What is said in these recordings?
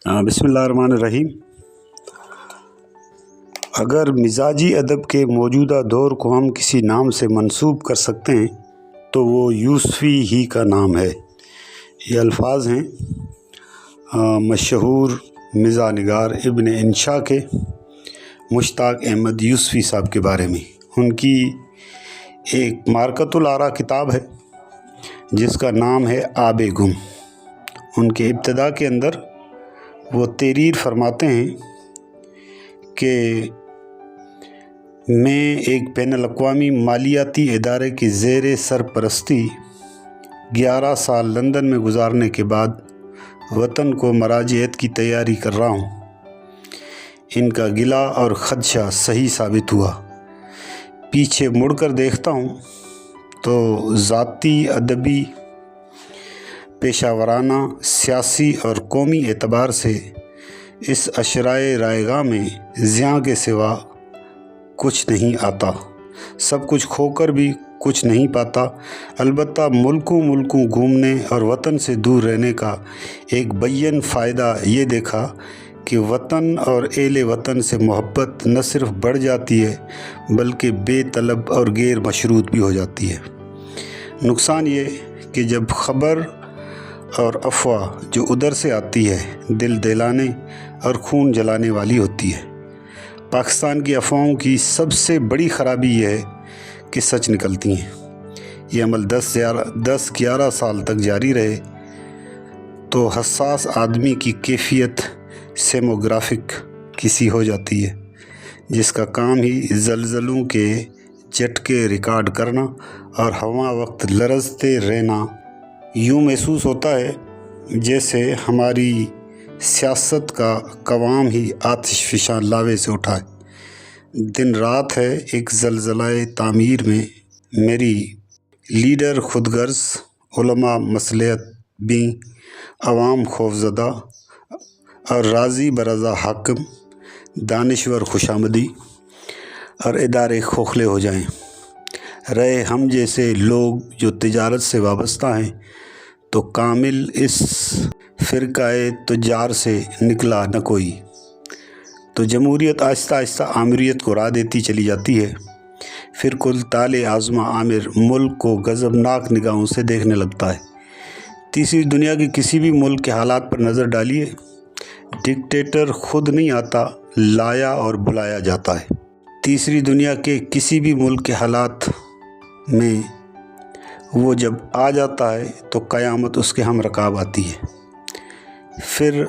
बिस्मिल्लाहिर्रहमानिर्रहीम। अगर मिजाजी अदब के मौजूदा दौर को हम किसी नाम से मंसूब कर सकते हैं तो वो यूसुफ़ी ही का नाम है। ये अल्फाज हैं मशहूर मिज़ा निगार इब्न इंशा के मुश्ताक अहमद यूसुफ़ी साहब के बारे में। उनकी एक मारकतुल आरा किताब है जिसका नाम है आबे गुम। उनके इब्तिदा के अंदर वो तहरीर फरमाते हैं कि मैं एक बैनुल अक़वामी मालियाती इदारे की ज़ेर सरपरस्ती 11 साल लंदन में गुजारने के बाद वतन को मराजियत की तैयारी कर रहा हूँ। इनका गिला और ख़दशा सही साबित हुआ। पीछे मुड़कर देखता हूँ तो ज़ाती, अदबी, पेशावराना, सियासी और कौमी एतबार से इस अशराए रायगा में ज़ियां के सिवा कुछ नहीं आता। सब कुछ खोकर भी कुछ नहीं पाता। अलबत्ता मुल्कों मुल्कों घूमने और वतन से दूर रहने का एक बय्यन फ़ायदा ये देखा कि वतन और एहले वतन से मोहब्बत न सिर्फ बढ़ जाती है बल्कि बेतलब और गैर मशरूत भी हो जाती है। नुकसान ये कि जब ख़बर और अफवाह जो उधर से आती है दिल दहलाने और खून जलाने वाली होती है। पाकिस्तान की अफवाहों की सबसे बड़ी ख़राबी यह है कि सच निकलती हैं। ये अमल 10-11 साल तक जारी रहे तो हसास आदमी की कैफियत सेमोग्राफिक किसी हो जाती है जिसका काम ही ज़लज़लों के झटके रिकॉर्ड करना और हवा वक्त लरजते रहना। यूँ महसूस होता है जैसे हमारी सियासत का कवाम ही आतिशफ़िशां लावे से उठा है। दिन रात है एक ज़लज़लाए तामीर में। मेरी लीडर खुदगर्ज़, उलमा मसलहत भी, अवाम खौफज़दा और राज़ी बरज़ा हाकिम, दानिश्वर खुशामदी और इदारे खोखले हो जाएं। रहे हम जैसे लोग जो तिजारत से वाबस्ता हैं तो कामिल इस फ़िरक़ाए तुज्जार से निकला न कोई। तो जमहूरियत आहिस्ता आहिस्ता आमिरियत को राह देती चली जाती है। फिर कुल ताले आज़मा आमिर मुल्क को गज़बनाक निगाहों से देखने लगता है। तीसरी दुनिया के किसी भी मुल्क के हालात पर नज़र डालिए, डिक्टेटर खुद नहीं आता, लाया और बुलाया जाता है। तीसरी दुनिया के किसी भी मुल्क के हालात में वो जब आ जाता है तो क़यामत उसके हम रकाब आती है। फिर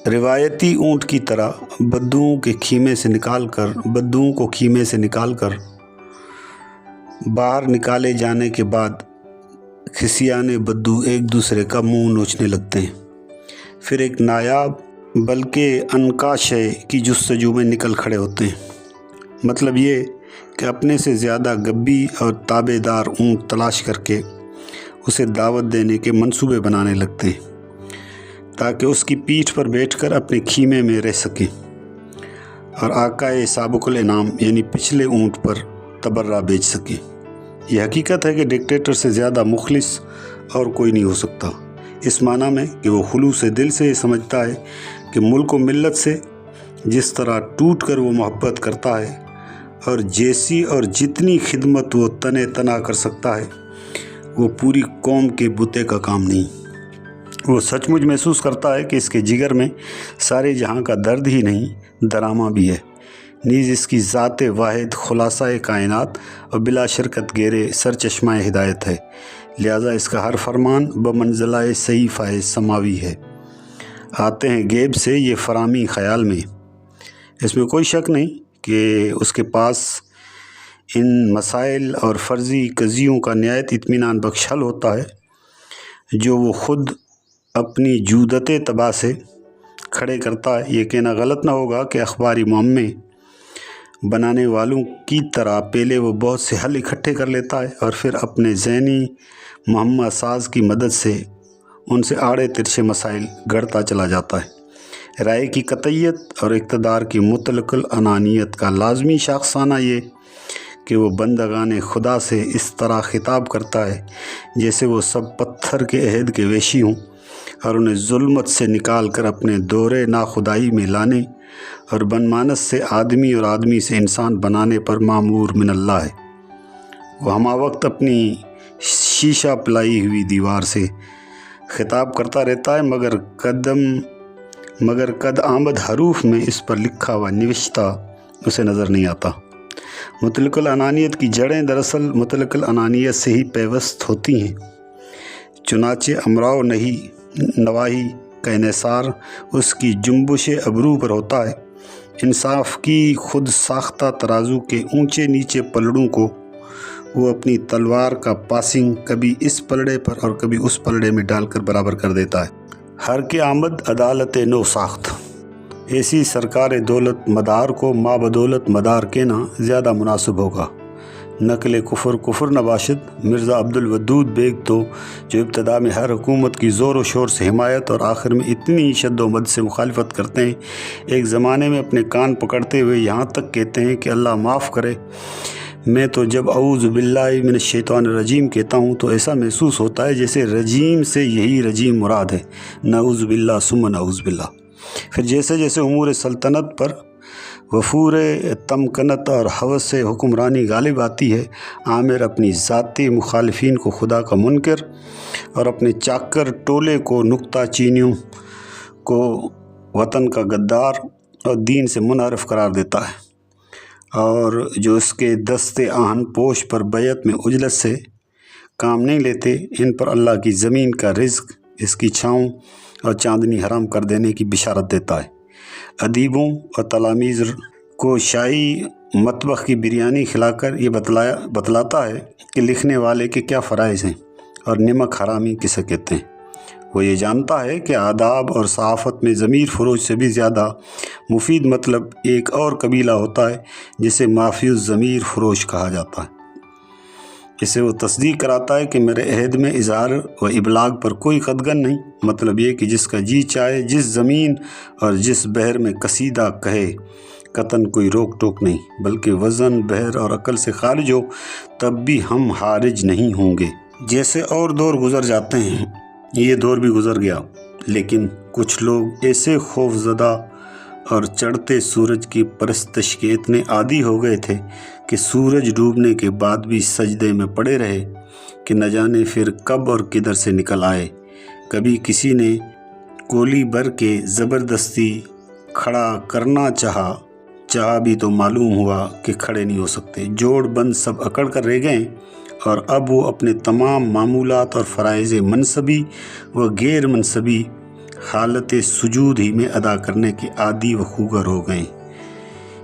रिवायती ऊँट की तरह बद्दुओं को खीमे से निकाल कर बाहर निकाले जाने के बाद खिसियाने बद्दू एक दूसरे का मुंह नोचने लगते हैं। फिर एक नायाब बल्कि अनका शय की जुस्तजू में निकल खड़े होते हैं। मतलब ये कि अपने से ज़्यादा गब्बी और ताबेदार ऊँट तलाश करके उसे दावत देने के मंसूबे बनाने लगते हैं ताकि उसकी पीठ पर बैठकर अपने खीमे में रह सकें और आकाए साबिकुल इनाम यानी पिछले ऊँट पर तबर्रा बेच सकें। यह हकीकत है कि डिक्टेटर से ज़्यादा मुखलिस और कोई नहीं हो सकता, इस माना में कि वो खुलूस दिल से समझता है कि मुल्क व मिल्लत से जिस तरह टूट कर वो मोहब्बत करता है और जैसी और जितनी खिदमत वो तने तना कर सकता है वो पूरी कौम के बुते का काम नहीं। वो सचमुच महसूस करता है कि इसके जिगर में सारे जहां का दर्द ही नहीं दरामा भी है। नीज़ इसकी ज़ात वाहिद खुलासा कायनात और बिला शरकत गेरे सरचश्मा हिदायत है। लिहाजा इसका हर फरमान बमंज़िला सहीफ़ा समावी है। आते हैं गैब से ये फरामी ख़याल में। इसमें कोई शक नहीं कि उसके पास इन मसाइल और फ़र्ज़ी कज़ियों का निहायत इत्मीनान बख्श हल होता है जो वो ख़ुद अपनी जूदत तबाह से खड़े करता है। ये कहना गलत ना होगा कि अखबारी मुअम्मे बनाने वालों की तरह पहले वो बहुत से हल इकट्ठे कर लेता है और फिर अपने ज़हनी मुहम्मा साज की मदद से उनसे आड़े तिरछे मसाइल गढ़ता चला जाता है। राय की कतईयत और इक़्तिदार की मुतलक़ल अनानियत का लाज़मी शाख़साना ये कि वो बंदगाने खुदा से इस तरह खिताब करता है जैसे वो सब पत्थर के अहद के वेशी हों اور انہیں ظلمت سے نکال کر اپنے دورے ناخدائی میں لانے اور بنمانس سے آدمی اور آدمی سے انسان بنانے پر مامور من اللہ ہے۔ وہ ہمہ وقت اپنی شیشہ پلائی ہوئی دیوار سے خطاب کرتا رہتا ہے، مگر قد آمد حروف میں اس پر لکھا ہوا نوشتہ اسے نظر نہیں آتا۔ مطلق العنانیت کی جڑیں دراصل مطلق العنانیت سے ہی پیوست ہوتی ہیں، چنانچہ امراء نواہی کا انحصار اس کی جنبش ابرو پر ہوتا ہے۔ انصاف کی خود ساختہ ترازو کے اونچے نیچے پلڑوں کو وہ اپنی تلوار کا پاسنگ کبھی اس پلڑے پر اور کبھی اس پلڑے میں ڈال کر برابر کر دیتا ہے۔ ہر کے آمد عدالت نو ساخت، ایسی سرکار دولت مدار کو ما بدولت مدار کہنا زیادہ مناسب ہوگا۔ نقل کفر نباشد مرزا عبد الودود بیگ تو جو ابتدا میں ہر حکومت کی زور و شور سے حمایت اور آخر میں اتنی شد و مد سے مخالفت کرتے ہیں، ایک زمانے میں اپنے کان پکڑتے ہوئے یہاں تک کہتے ہیں کہ اللہ معاف کرے، میں تو جب اعوذ باللہ من الشیطان الرجیم کہتا ہوں تو ایسا محسوس ہوتا ہے جیسے رجیم سے یہی رجیم مراد ہے، نعوذ باللہ ثم نعوذ باللہ۔ پھر جیسے جیسے امور سلطنت پر وفور تمکنت اور حوث سے حکمرانی غالب آتی ہے، عامر اپنی ذاتی مخالفین کو خدا کا منکر اور اپنے چاکر ٹولے کو نکتہ چینیوں کو وطن کا غدار اور دین سے منحرف قرار دیتا ہے، اور جو اس کے دست آہن پوش پر بیعت میں عجلت سے کام نہیں لیتے، ان پر اللہ کی زمین کا رزق، اس کی چھاؤں اور چاندنی حرام کر دینے کی بشارت دیتا ہے۔ ادیبوں اور تلاميذ کو شاہی مطبخ کی بریانی کھلا کر یہ بتلاتا ہے کہ لکھنے والے کے کیا فرائض ہیں اور نمک حرامی کسے کہتے ہیں۔ وہ یہ جانتا ہے کہ آداب اور صحافت میں ضمیر فروش سے بھی زیادہ مفید مطلب ایک اور قبیلہ ہوتا ہے جسے مافی الضمیر فروش کہا جاتا ہے۔ اسے وہ تصدیق کراتا ہے کہ میرے عہد میں اظہار و ابلاغ پر کوئی قدغن نہیں، مطلب یہ کہ جس کا جی چاہے جس زمین اور جس بحر میں قصیدہ کہے، قطعاً کوئی روک ٹوک نہیں، بلکہ وزن بحر اور عقل سے خارج ہو تب بھی ہم حارج نہیں ہوں گے۔ جیسے اور دور گزر جاتے ہیں، یہ دور بھی گزر گیا، لیکن کچھ لوگ ایسے خوف زدہ اور چڑھتے سورج کی پرستش کے اتنے عادی ہو گئے تھے کہ سورج ڈوبنے کے بعد بھی سجدے میں پڑے رہے کہ نہ جانے پھر کب اور کدھر سے نکل آئے۔ کبھی کسی نے کولی بر کے زبردستی کھڑا کرنا چاہا بھی تو معلوم ہوا کہ کھڑے نہیں ہو سکتے، جوڑ بند سب اکڑ کر رہ گئے، اور اب وہ اپنے تمام معمولات اور فرائض منصبی و غیر منصبی حالت سجود ہی میں ادا کرنے کے عادی و خوگر ہو گئے۔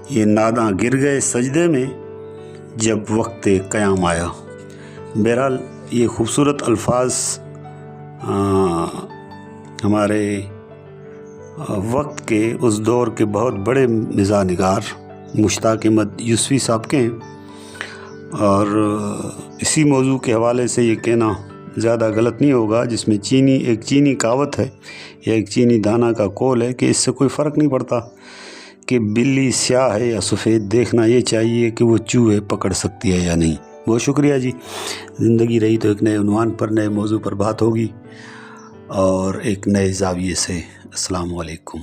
یہ ناداں گر گئے سجدے میں جب وقت قیام آیا۔ بہرحال یہ خوبصورت الفاظ ہمارے وقت کے اس دور کے بہت بڑے مزاح نگار مشتاق احمد یوسفی صاحب کے ہیں، اور اسی موضوع کے حوالے سے یہ کہنا زیادہ غلط نہیں ہوگا، جس میں ایک چینی کہاوت ہے یا ایک چینی دانا کا قول ہے کہ اس سے کوئی فرق نہیں پڑتا کہ بلی سیاہ ہے یا سفید، دیکھنا یہ چاہیے کہ وہ چوہے پکڑ سکتی ہے یا نہیں۔ بہت شکریہ جی۔ زندگی رہی تو ایک نئے عنوان پر نئے موضوع پر بات ہوگی اور ایک نئے زاویے سے۔ السلام علیکم۔